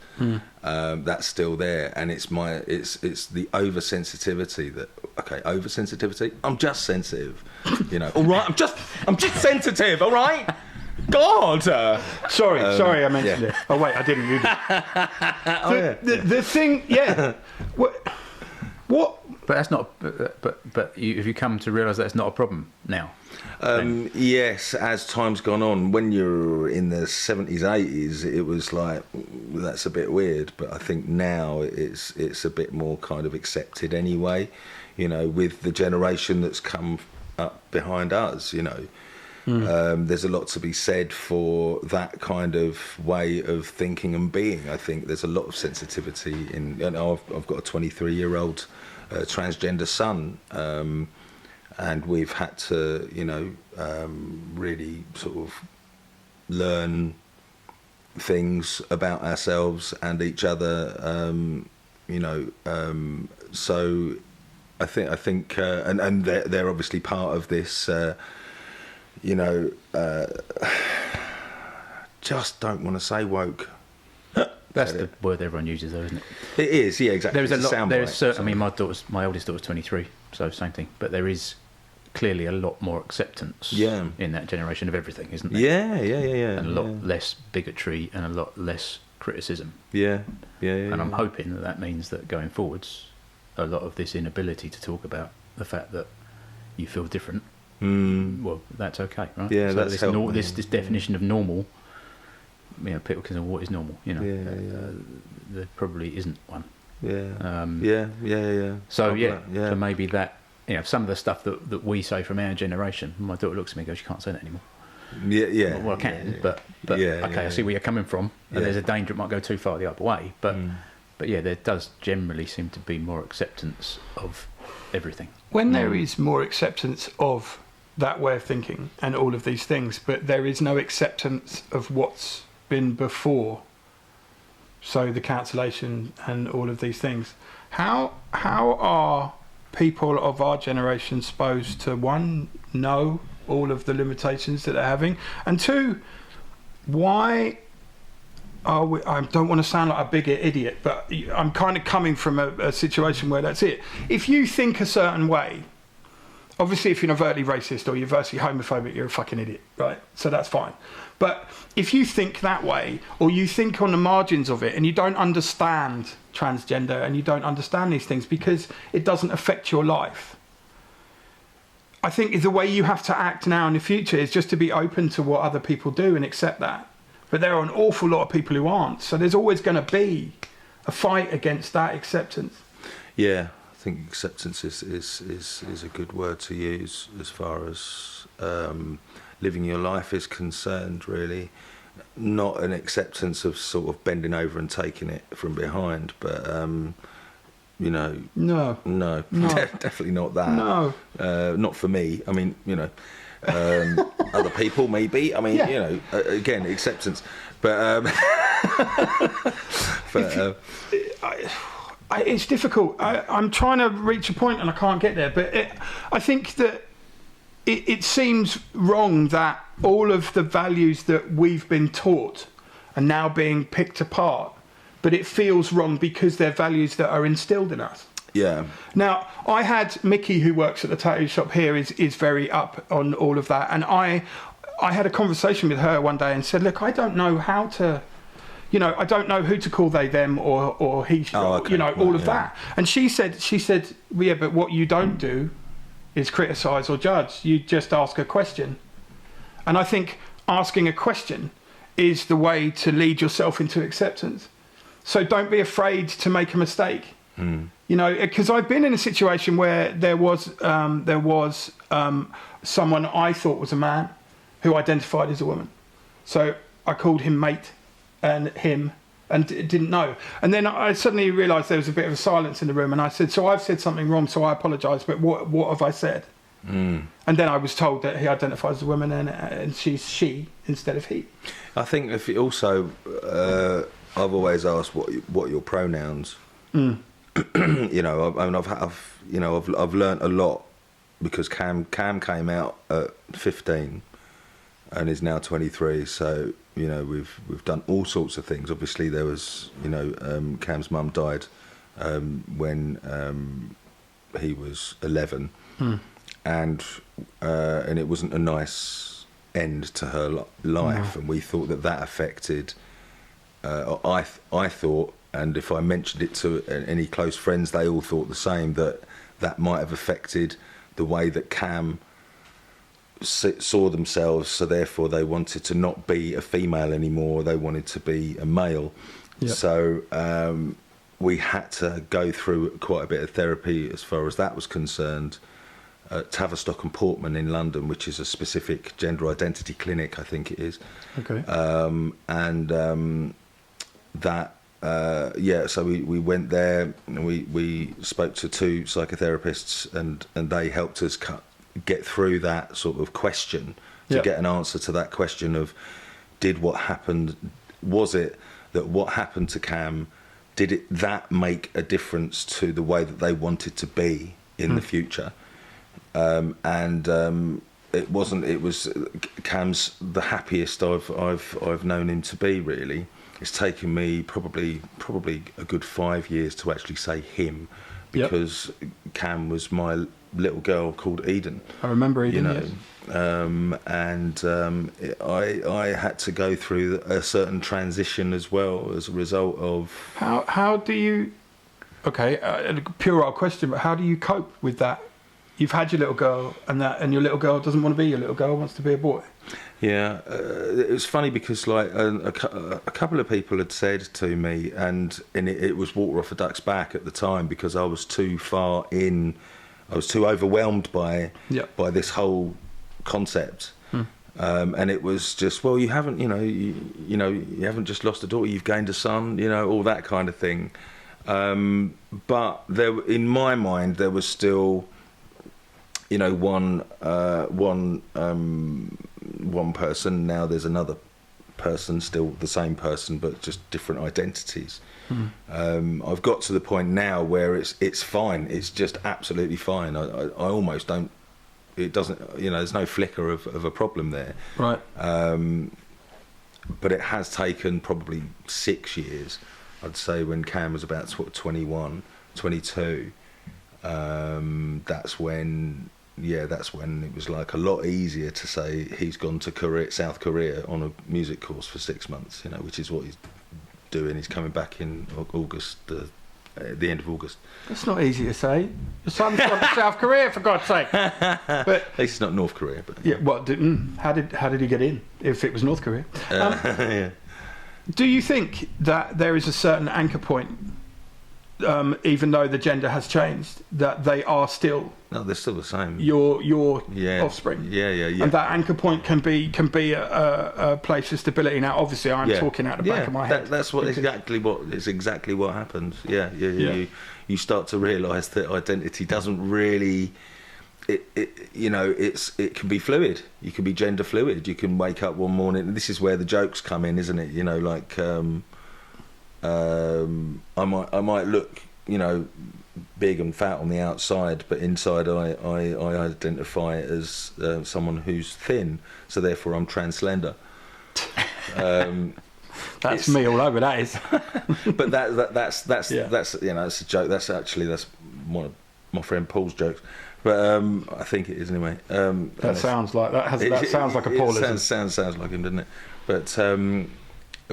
That's still there, and it's the oversensitivity oversensitivity. I'm just sensitive, all right. I'm just sensitive, all right. God! Sorry, I mentioned it. Oh wait, I didn't. You did. The thing, What? But that's not. But if you come to realise that's not a problem now. Yes, as time's gone on, when you're in the 70s, 80s, it was like, that's a bit weird. But I think now it's a bit more kind of accepted anyway. With the generation that's come up behind us, there's a lot to be said for that kind of way of thinking and being. I think there's a lot of sensitivity in. I've got a 23-year-old transgender son, and we've had to, really sort of learn things about ourselves and each other. So I think, and they're obviously part of this. Just don't want to say woke. That's the word everyone uses, though, isn't it? It is, yeah, exactly. There's a lot. There's certain. I mean, my oldest daughter's 23, so same thing. But there is clearly a lot more acceptance in that generation of everything, isn't there? Yeah. And a lot less bigotry and a lot less criticism. Yeah. And I'm hoping that means that going forwards, a lot of this inability to talk about the fact that you feel different. Well, that's okay, right? Yeah, so that's helpful. This definition of normal. People can say, what is normal? There probably isn't one. Yeah. So so maybe that, some of the stuff that we say from our generation. My daughter looks at me and goes, "You can't say that anymore." Yeah. Well, I can, but okay, I see where you're coming from, and there's a danger it might go too far the other way. But there does generally seem to be more acceptance of everything. When there is more acceptance of that way of thinking and all of these things, but there is no acceptance of what's been before, so the cancellation and all of these things, how are people of our generation supposed to, one, know all of the limitations that they're having, and two, why are we, I don't want to sound like a big idiot, but I'm kind of coming from a situation where that's it. If you think a certain way, obviously if you're overtly racist or you're overtly homophobic, you're a fucking idiot, right? So that's fine. But if you think that way, or you think on the margins of it, and you don't understand transgender, and you don't understand these things because it doesn't affect your life, I think the way you have to act now in the future is just to be open to what other people do and accept that. But there are an awful lot of people who aren't. So there's always going to be a fight against that acceptance. Yeah, I think acceptance is a good word to use as far as living your life is concerned, really. Not an acceptance of sort of bending over and taking it from behind, but No, definitely not that. No, not for me. I mean, other people maybe. I mean, again, acceptance. But it's difficult. I'm trying to reach a point and I can't get there. But I think that it seems wrong that all of the values that we've been taught are now being picked apart. But it feels wrong because they're values that are instilled in us. Yeah. Now, I had Mickey, who works at the tattoo shop here, is very up on all of that, and I had a conversation with her one day and said, look, I don't know how to, I don't know who to call they, them, or he, all of that. And she said, well, yeah, but what you don't do is criticise or judge. You just ask a question. And I think asking a question is the way to lead yourself into acceptance. So don't be afraid to make a mistake. Because I've been in a situation where there was someone I thought was a man who identified as a woman. So I called him mate and him and didn't know. And then I suddenly realised there was a bit of a silence in the room, and I said, so I've said something wrong, so I apologise, but what have I said? And then I was told that he identifies as a woman and she's she instead of he. I think if it also, I've always asked what your pronouns. I've learnt a lot because Cam came out at 15 and is now 23. So we've done all sorts of things. Obviously, there was Cam's mum died when he was 11. And it wasn't a nice end to her life, and we thought that affected. I thought, and if I mentioned it to any close friends, they all thought the same, that might have affected the way that Cam saw themselves. So therefore, they wanted to not be a female anymore; they wanted to be a male. Yep. So we had to go through quite a bit of therapy as far as that was concerned. Tavistock and Portman in London, which is a specific gender identity clinic, I think it is. Okay. So we went there and we spoke to 2 psychotherapists and they helped us get through that sort of question to get an answer to that question of was it that what happened to Cam, did that make a difference to the way that they wanted to be in the future? It wasn't. It was Cam's the happiest I've known him to be. Really, it's taken me probably a good 5 years to actually say him, because Cam was my little girl called Eden. I remember Eden. I had to go through a certain transition as well as a result of. How do you? Okay, a puerile question, but how do you cope with that? You've had your little girl, and your little girl doesn't want to be your little girl, wants to be a boy. Yeah, it was funny because a couple of people had said to me, and it was water off a duck's back at the time, because I was too far in, I was too overwhelmed by this whole concept, and it was just, well, you haven't, you haven't just lost a daughter, you've gained a son, all that kind of thing. But there, in my mind, there was still. One person. Now there's another person, still the same person, but just different identities. I've got to the point now where it's fine. It's just absolutely fine. I almost don't. It doesn't. There's no flicker of a problem there. Right. But it has taken probably 6 years. I'd say when Cam was about 21, 22. That's when it was like a lot easier to say he's gone to South Korea on a music course for 6 months, which is what he's doing. He's coming back in August, the end of August. That's not easy to say. Your son's gone to South Korea, for God's sake. But at least it's not North Korea. But yeah, how did he get in? If it was North Korea, do you think that there is a certain anchor point? Even though the gender has changed, that they are still they're still the same. Your offspring. Yeah. And that anchor point can be a place of stability. Now, obviously, I'm talking out the back of my head. That's exactly what happens. Yeah. You start to realise that identity doesn't really. It can be fluid. You can be gender fluid. You can wake up one morning, and this is where the jokes come in, isn't it? I might look, big and fat on the outside, but inside I identify as someone who's thin, so therefore I'm translender. That's me all over. That is. But that's that's a joke. That's one of my friend Paul's jokes. But I think it is anyway. That sounds like that sounds like a Paulism. Sounds like him, doesn't it?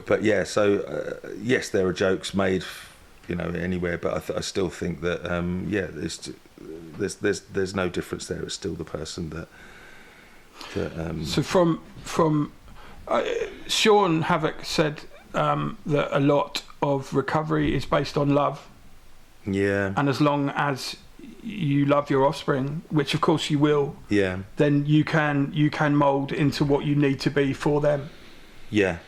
But yeah. So yes, there are jokes made, anywhere. But I still think that there's no difference there. It's still the person that. So from Sean Havoc said that a lot of recovery is based on love. Yeah. And as long as you love your offspring, which of course you will, then you can mould into what you need to be for them. Yeah.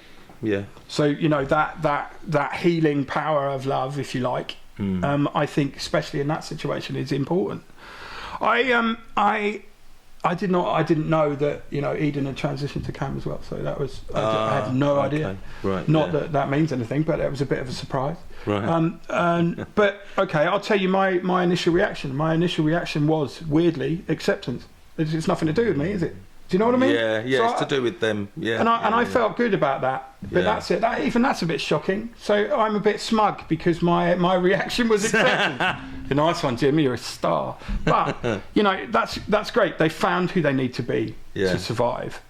So that healing power of love, if you like, I think especially in that situation is important. I didn't know that Eden had transitioned to Cam as well, so that was I had no idea. Right. Not that means anything, but it was a bit of a surprise. Right. But okay, I'll tell you my initial reaction. My initial reaction was weirdly acceptance. It's nothing to do with me, is it? Do you know what I mean? Yeah, so it's to do with them. Yeah. And I felt good about that. But that's it. That's a bit shocking. So I'm a bit smug because my reaction was acceptance. Nice one, Jimmy. You're a star. But that's great. They found who they need to be to survive.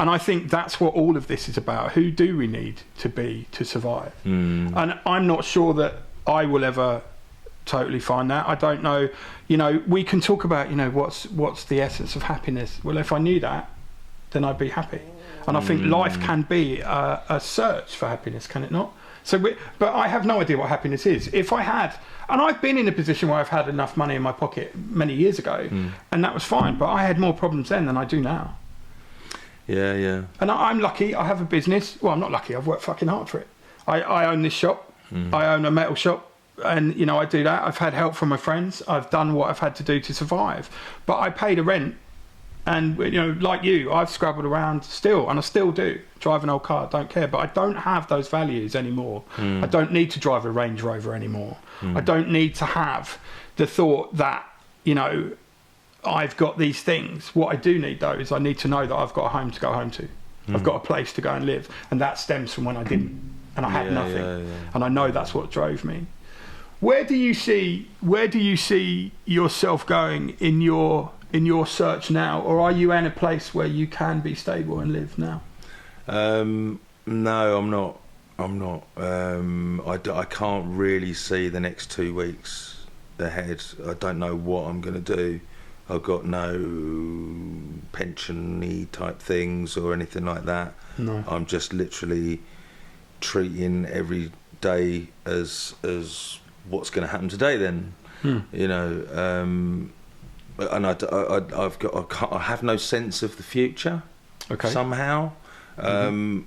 And I think that's what all of this is about. Who do we need to be to survive? And I'm not sure that I will ever totally find that. I don't know. We can talk about what's the essence of happiness. Well, if I knew that, then I'd be happy. And I think life can be a search for happiness, can it not? But I have no idea what happiness is. If I had, and I've been in a position where I've had enough money in my pocket many years ago, and that was fine. But I had more problems then than I do now. Yeah. And I'm lucky. I have a business. Well, I'm not lucky. I've worked fucking hard for it. I own this shop. I own a metal shop. And I do that. I've had help from my friends. I've done what I've had to do to survive. But I paid a rent, and like you, I've scrabbled around still, and I still do. Drive an old car, don't care. But I don't have those values anymore. I don't need to drive a Range Rover anymore. I don't need to have the thought that I've got these things. What I do need though is I need to know that I've got a home to go home to. I've got a place to go and live, and that stems from when I didn't, and I had nothing. And I know that's what drove me. Where do you see yourself going in your search now, or are you in a place where you can be stable and live now? No, I'm not. I can't really see the next 2 weeks ahead. I don't know what I'm going to do. I've got no pension-y type things or anything like that. No. I'm just literally treating every day as what's going to happen today then. And I have no sense of the future. Okay. Somehow. I know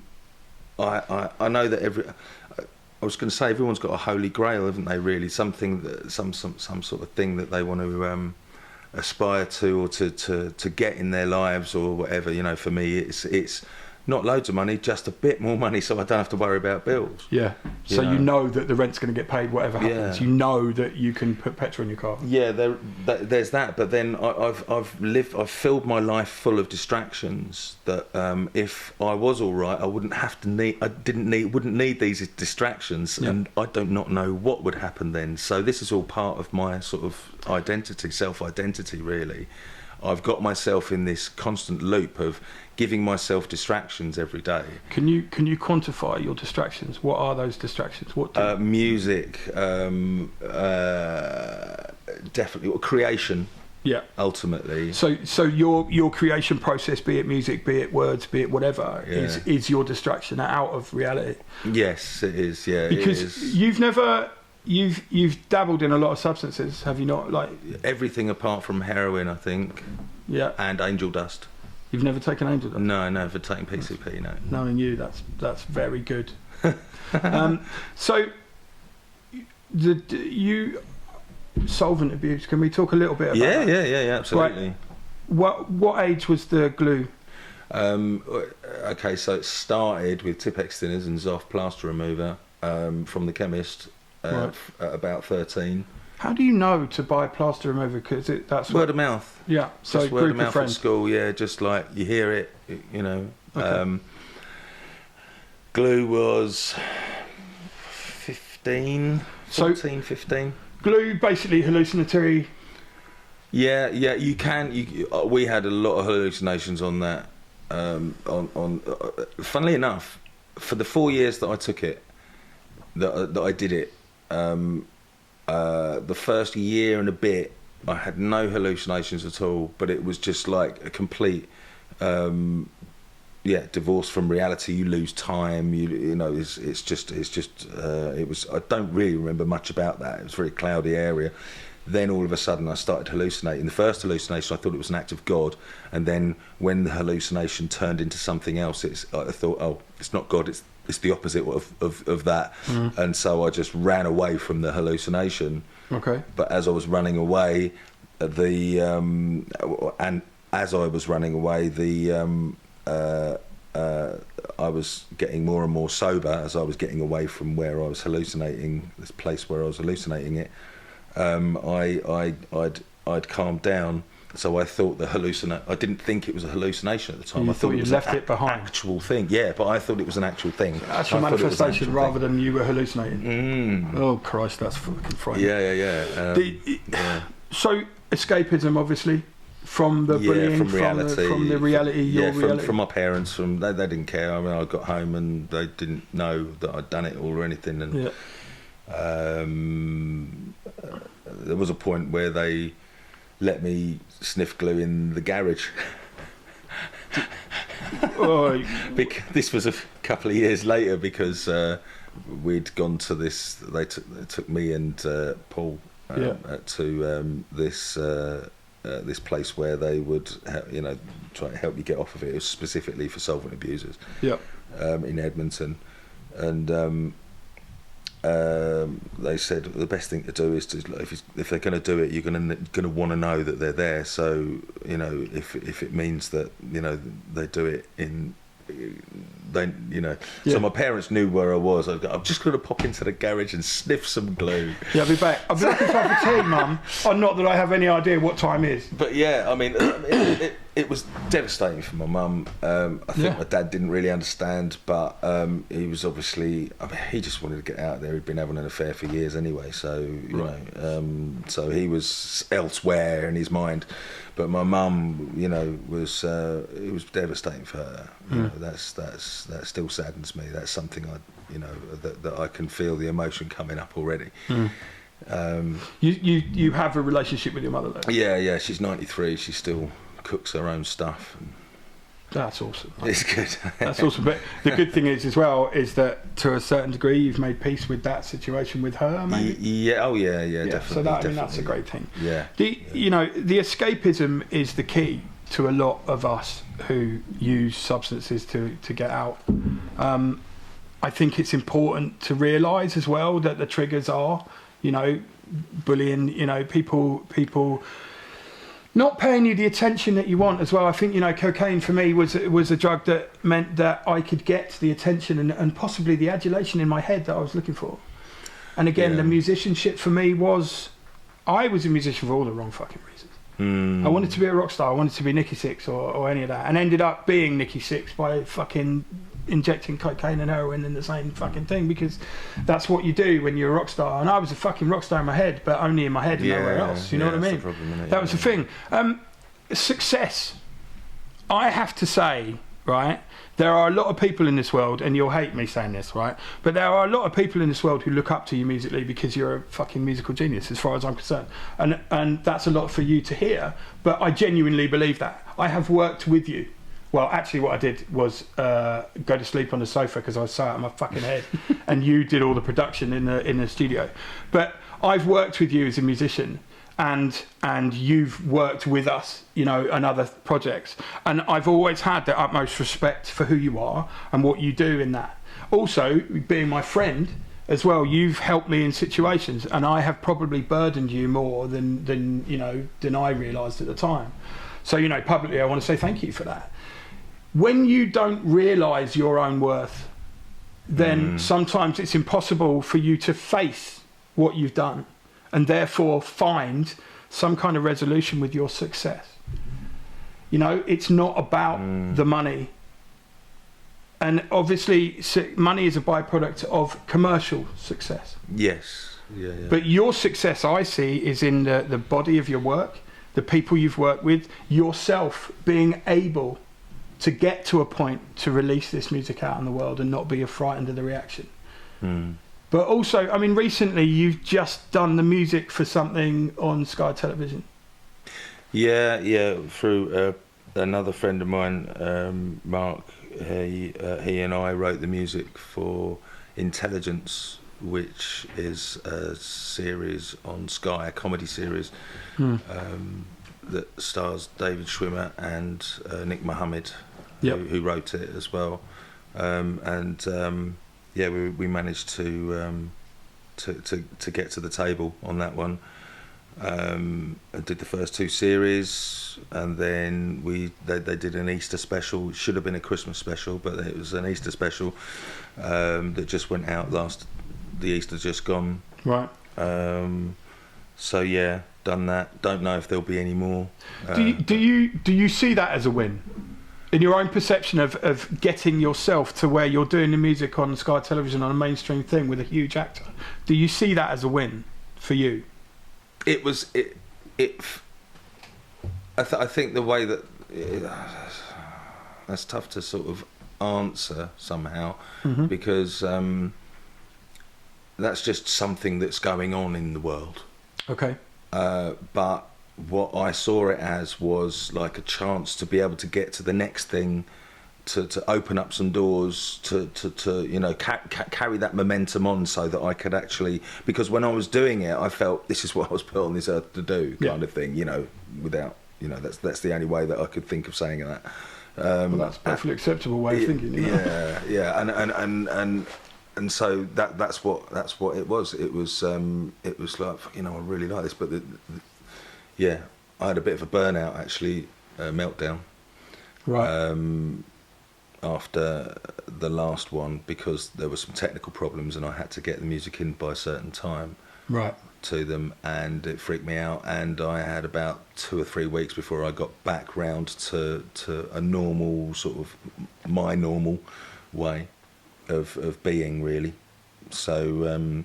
that I was going to say everyone's got a holy grail, haven't they, really? Something that some sort of thing that they want to aspire to, or to get in their lives, or whatever. For me, it's not loads of money, just a bit more money, so I don't have to worry about bills. Yeah. So you know that the rent's going to get paid, whatever happens. Yeah. You know that you can put petrol in your car. Yeah, there's that. But then I've filled my life full of distractions that if I was all right, I wouldn't need these distractions, and I don't not know what would happen then. So this is all part of my sort of self-identity, really. I've got myself in this constant loop of giving myself distractions every day. Can you quantify your distractions? What are those distractions? Music, definitely, or creation. Yeah. Ultimately. So your creation process, be it music, be it words, be it whatever, is your distraction out of reality. Yes, it is. Yeah. Because it is. You've dabbled in a lot of substances, have you not? Like everything apart from heroin, I think. Yeah. And angel dust. You've never taken angel dust? No, never taken PCP. No. Knowing you, that's very good. So you solvent abuse. Can we talk a little bit about that? Yeah, absolutely. Right. What age was the glue? Okay, so it started with Tipex thinners and Zoff plaster remover from the chemist at about 13. How do you know to buy plaster remover? Because that's word of mouth. Yeah, so just word of mouth at school. Yeah, just like you hear it, you know. Okay. Glue was 15, 14, 15. Glue, basically hallucinatory. Yeah, you can. We had a lot of hallucinations on that. Funnily enough, for the 4 years that I took it, that I did it, the first year and a bit, I had no hallucinations at all. But it was just like a complete, divorce from reality. You lose time. You know, it was. I don't really remember much about that. It was a very cloudy area. Then all of a sudden I started hallucinating. The first hallucination, I thought it was an act of God, and then when the hallucination turned into something else, I thought, oh, it's not God, it's the opposite of that. And so I just ran away from the hallucination. Okay. But as I was running away, I was getting more and more sober as I was getting away from where I was hallucinating, this place where I was hallucinating it. I'd calmed down, so I thought I didn't think it was a hallucination at the time. I thought you it was left it behind. Actual thing. Yeah, but I thought it was an actual thing. Actual manifestation rather than you were hallucinating. Oh Christ, that's fucking frightening. Yeah. So escapism, obviously, from the bullying, from reality, from the reality, reality. From my parents. They didn't care. I mean, I got home and they didn't know that I'd done it all or anything. And there was a point where they let me sniff glue in the garage. This was a couple of years later because we'd gone to this. They took me and Paul to this place where they would try to help you get off of it. It was specifically for solvent abusers. In Edmonton, and they said the best thing to do is to, if they're going to do it, you're going to want to know that they're there. So if it means that they do it in. So my parents knew where I was. I'm just going to pop into the garage and sniff some glue. Yeah, I'll be back. I'll be back in time for tea, Mum. Not that I have any idea what time is. But yeah, I mean, it was devastating for my mum. I think my dad didn't really understand, but he was obviously. I mean, he just wanted to get out there. He'd been having an affair for years anyway, so so he was elsewhere in his mind. But my mum, it was devastating for her. That still saddens me. That's something that I can feel the emotion coming up already. You have a relationship with your mother, though? Yeah. She's 93. She still cooks her own stuff. That's awesome. It's good. That's awesome. But the good thing is, as well, is that to a certain degree, you've made peace with that situation with her, maybe? Yeah. Oh, yeah. Definitely. So that's a great thing. Yeah. The escapism is the key to a lot of us who use substances to get out. I think it's important to realise as well that the triggers are, bullying, people not paying you the attention that you want as well. I think, cocaine for me was a drug that meant that I could get the attention and possibly the adulation in my head that I was looking for. And again, the musicianship for me I was a musician for all the wrong fucking reasons. I wanted to be a rock star. I wanted to be Nicky Six or any of that, and ended up being Nicky Six by fucking injecting cocaine and heroin in the same fucking thing, because that's what you do when you're a rock star. And I was a fucking rock star in my head, but only in my head and nowhere else. You know what I mean? That was the thing. Success. I have to say, right, there are a lot of people in this world, and you'll hate me saying this, right, but there are a lot of people in this world who look up to you musically because you're a fucking musical genius, as far as I'm concerned. And that's a lot for you to hear, but I genuinely believe that. I have worked with you. Well, actually, what I did was go to sleep on the sofa because I was so out of my fucking head, and you did all the production in the studio. But I've worked with you as a musician, and you've worked with us, and other projects, and I've always had the utmost respect for who you are and what you do in that. Also, being my friend as well, you've helped me in situations, and I have probably burdened you more than I realised at the time. So, publicly, I want to say thank you for that. When you don't realise your own worth, then sometimes it's impossible for you to face what you've done and therefore find some kind of resolution with your success. It's not about the money. And obviously, money is a byproduct of commercial success. Yes. Yeah. But your success, I see, is in the body of your work, the people you've worked with, yourself being able to get to a point to release this music out in the world and not be frightened of the reaction. But also, I mean, recently you've just done the music for something on Sky Television. Yeah, through another friend of mine, Mark. He and I wrote the music for Intelligence, which is a series on Sky, a comedy series that stars David Schwimmer and Nick Mohammed, who wrote it as well. We managed to get to the table on that one. I did the first 2 series, and then they did an Easter special. It should have been a Christmas special, but it was an Easter special that just went out the Easter just gone. Right. So yeah, done that. Don't know if there'll be any more. Do you see that as a win? In your own perception of getting yourself to where you're doing the music on Sky Television on a mainstream thing with a huge actor, do you see that as a win for you? I think the way that that's tough to sort of answer somehow, because that's just something that's going on in the world. Okay. But what I saw it as was like a chance to be able to get to the next thing, to open up some doors, to carry that momentum on, so that I could actually, because when I was doing it, I felt this is what I was put on this earth to do, kind of thing, without, that's the only way that I could think of saying that. Well, that's a perfectly acceptable way of thinking. And so that's what it was. It was like, I really like this, but I had a bit of a burnout actually, meltdown. Right. After the last one, because there were some technical problems and I had to get the music in by a certain time. Right. To them, and it freaked me out, and I had about 2 or 3 weeks before I got back round to a normal sort of my normal way of being, really. So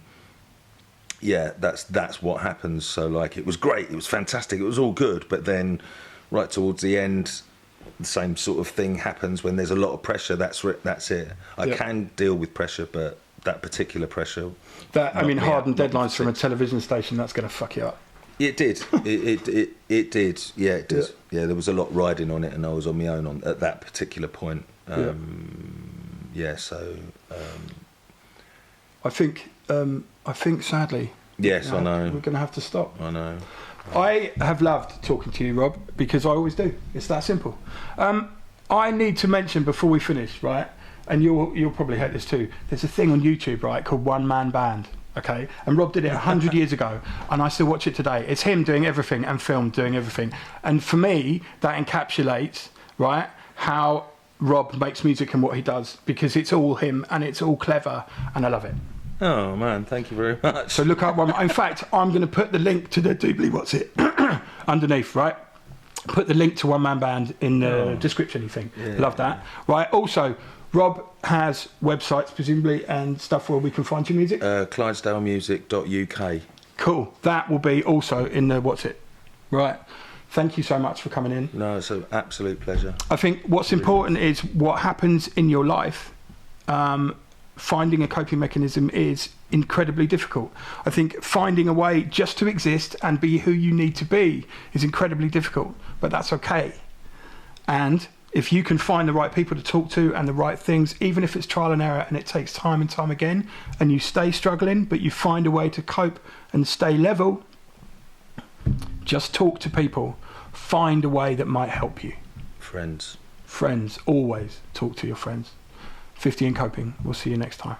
that's what happens. So like, it was great, it was fantastic, it was all good, but then right towards the end, the same sort of thing happens when there's a lot of pressure. That's it. I can deal with pressure, but that particular pressure, hard and deadlines from a television station, that's going to fuck you up. It did. it did. Yeah, it did. Yeah, there was a lot riding on it, and I was on my own at that particular point. So I think sadly. Yes, I know. We're going to have to stop. I know. I have loved talking to you, Rob, because I always do. It's that simple. I need to mention before we finish, right? And you'll probably hate this too. There's a thing on YouTube, right, called One Man Band. Okay, and Rob did it 100 years ago, and I still watch it today. It's him doing everything and film doing everything. And for me, that encapsulates, right, how Rob makes music and what he does, because it's all him and it's all clever, and I love it. Oh man, thank you very much. So look up one. In fact, I'm going to put the link to the doobly what's it underneath, right? Put the link to One Man Band in the description. You think? Yeah, love that, right? Also, Rob has websites presumably and stuff where we can find your music. Clydesdalemusic.uk. Cool. That will be also in the what's it, right? Thank you so much for coming in. No, it's an absolute pleasure. I think what's important is what happens in your life. Finding a coping mechanism is incredibly difficult. I think finding a way just to exist and be who you need to be is incredibly difficult, but that's okay. And if you can find the right people to talk to and the right things, even if it's trial and error and it takes time and time again, and you stay struggling, but you find a way to cope and stay level, just talk to people. Find a way that might help you. Friends, always talk to your friends. 50 in Coping. We'll see you next time.